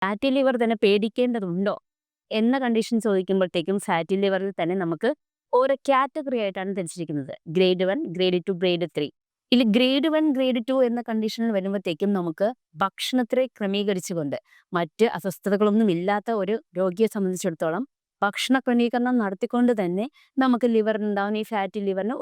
Fatty liver തന്നെ പേടിക്കേണ്ടതുണ്ടോ എന്ന condition ചോദിക്കുമ്പോഴത്തേക്കും fatty ലിവറിൽ തന്നെ നമുക്ക് ഓരോ കാറ്റഗറി ആയിട്ടാണ് തിരിച്ചിരിക്കുന്നത്. Grade 1, grade 2, grade 3. ഇതിൽ ഗ്രേഡ് 1, ഗ്രേഡ് 2 എന്ന കണ്ടീഷനിൽ വരുമ്പോഴത്തേക്കും നമുക്ക് ഭക്ഷണത്തെ ക്രമീകരിച്ചുകൊണ്ട് മറ്റ് അസ്വസ്ഥതകളൊന്നും ഇല്ലാത്ത ഒരു രോഗിയെ സംബന്ധിച്ചിടത്തോളം ഭക്ഷണ ക്രമീകരണം നടത്തിക്കൊണ്ട് തന്നെ നമുക്ക് ലിവറിനുണ്ടാകുന്ന ഈ ഫാറ്റി ലിവറിന്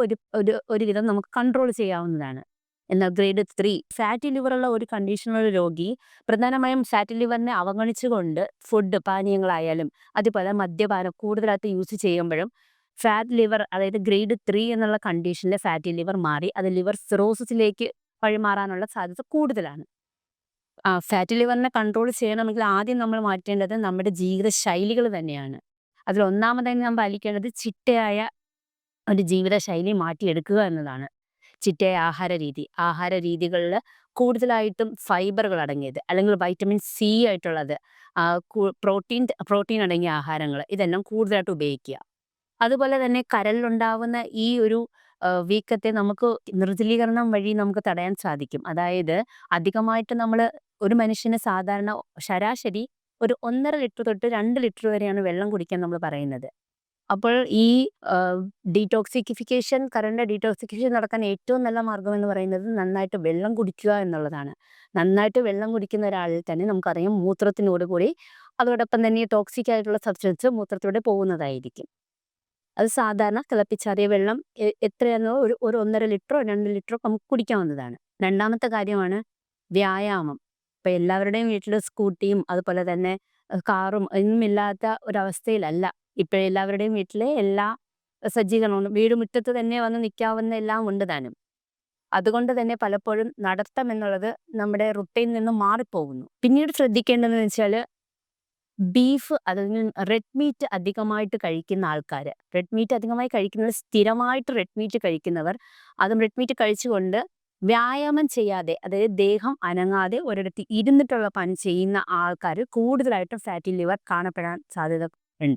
ഒരുവിധം നമുക്ക് കൺട്രോൾ ചെയ്യാവുന്നതാണ്. എന്നാൽ ഗ്രേഡ് 3 ഫാറ്റി ലിവറുള്ള ഒരു കണ്ടീഷനുള്ള രോഗി പ്രധാനമായും ഫാറ്റി ലിവറിനെ അവഗണിച്ചുകൊണ്ട് ഫുഡ് പാനീയങ്ങളായാലും അതുപോലെ മദ്യപാനം കൂടുതലായിട്ട് യൂസ് ചെയ്യുമ്പോഴും ഫാറ്റ് ലിവർ അതായത് ഗ്രേഡ് 3 എന്നുള്ള കണ്ടീഷനിലെ ഫാറ്റി ലിവർ മാറി അത് ലിവർ സിറോസിസിലേക്ക് വഴിമാറാനുള്ള സാധ്യത കൂടുതലാണ്. ഫാറ്റി ലിവറിനെ കൺട്രോൾ ചെയ്യണമെങ്കിൽ ആദ്യം നമ്മൾ മാറ്റേണ്ടത് നമ്മുടെ ജീവിത ശൈലികൾ തന്നെയാണ്. അതിൽ ഒന്നാമതായി നാം പാലിക്കേണ്ടത് ചിട്ടയായ ഒരു ജീവിത ശൈലി മാറ്റിയെടുക്കുക എന്നതാണ്. ചിട്ടയായ ആഹാര രീതികളിൽ കൂടുതലായിട്ടും ഫൈബറുകൾ അടങ്ങിയത് അല്ലെങ്കിൽ വൈറ്റമിൻ സി ആയിട്ടുള്ളത്, പ്രോട്ടീൻ അടങ്ങിയ ആഹാരങ്ങൾ ഇതെല്ലാം കൂടുതലായിട്ട് ഉപയോഗിക്കുക. അതുപോലെ തന്നെ കരളിലുണ്ടാവുന്ന ഈ ഒരു വീക്കത്തെ നമുക്ക് നിർജ്ജലീകരണം വഴി നമുക്ക് തടയാൻ സാധിക്കും. അതായത് അധികമായിട്ട് നമ്മൾ ഒരു മനുഷ്യന് സാധാരണ ശരാശരി ഒരു 1.5 ലിറ്റർ തൊട്ട് 2 ലിറ്റർ വരെയാണ് വെള്ളം കുടിക്കാൻ നമ്മൾ പറയുന്നത്. അപ്പോൾ ഈ കരളിന്റെ ഡീടോക്സിഫിക്കേഷൻ നടക്കാൻ ഏറ്റവും നല്ല മാർഗ്ഗം എന്ന് പറയുന്നത് നന്നായിട്ട് വെള്ളം കുടിക്കുക എന്നുള്ളതാണ്. നന്നായിട്ട് വെള്ളം കുടിക്കുന്ന ഒരാളിൽ തന്നെ നമുക്കറിയാം മൂത്രത്തിനോട് കൂടി അതോടൊപ്പം തന്നെ ടോക്സിക് ആയിട്ടുള്ള സബ്സ്റ്റൻസ് മൂത്രത്തിലൂടെ പോകുന്നതായിരിക്കും. അത് സാധാരണ തിളപ്പിച്ചാറിയ വെള്ളം എത്രയാണോ ഒരു 1.5 ലിറ്ററോ 2 ലിറ്ററോ നമുക്ക് കുടിക്കാവുന്നതാണ്. രണ്ടാമത്തെ കാര്യമാണ് വ്യായാമം. ഇപ്പൊ എല്ലാവരുടെയും വീട്ടിൽ സ്കൂട്ടിയും അതുപോലെ തന്നെ കാറും ഒന്നും ഇല്ലാത്ത ഒരവസ്ഥയിലല്ല ഇപ്പൊ എല്ലാവരുടെയും വീട്ടിലെ എല്ലാ സജ്ജീകരണവും വീട് മുറ്റത്ത് തന്നെ വന്ന് നിൽക്കാവുന്ന എല്ലാം ഉണ്ട് താനും. അതുകൊണ്ട് തന്നെ പലപ്പോഴും നടത്തം എന്നുള്ളത് നമ്മുടെ റുട്ടീനിൽ നിന്നും മാറിപ്പോകുന്നു. പിന്നീട് ശ്രദ്ധിക്കേണ്ടതെന്ന് വെച്ചാൽ ബീഫ് അല്ലെങ്കിൽ റെഡ് മീറ്റ് അധികമായിട്ട് കഴിക്കുന്ന ആൾക്കാർ, റെഡ് മീറ്റ് അധികമായി കഴിക്കുന്നവർ, സ്ഥിരമായിട്ട് റെഡ് മീറ്റ് കഴിക്കുന്നവർ, അതും റെഡ് മീറ്റ് കഴിച്ചുകൊണ്ട് വ്യായാമം ചെയ്യാതെ അതായത് ദേഹം അനങ്ങാതെ ഒരിടത്ത് ഇരുന്നിട്ടുള്ള പണി ചെയ്യുന്ന ആൾക്കാർ കൂടുതലായിട്ടും ഫാറ്റി ലിവർ കാണപ്പെടാൻ സാധ്യത ഉണ്ട്.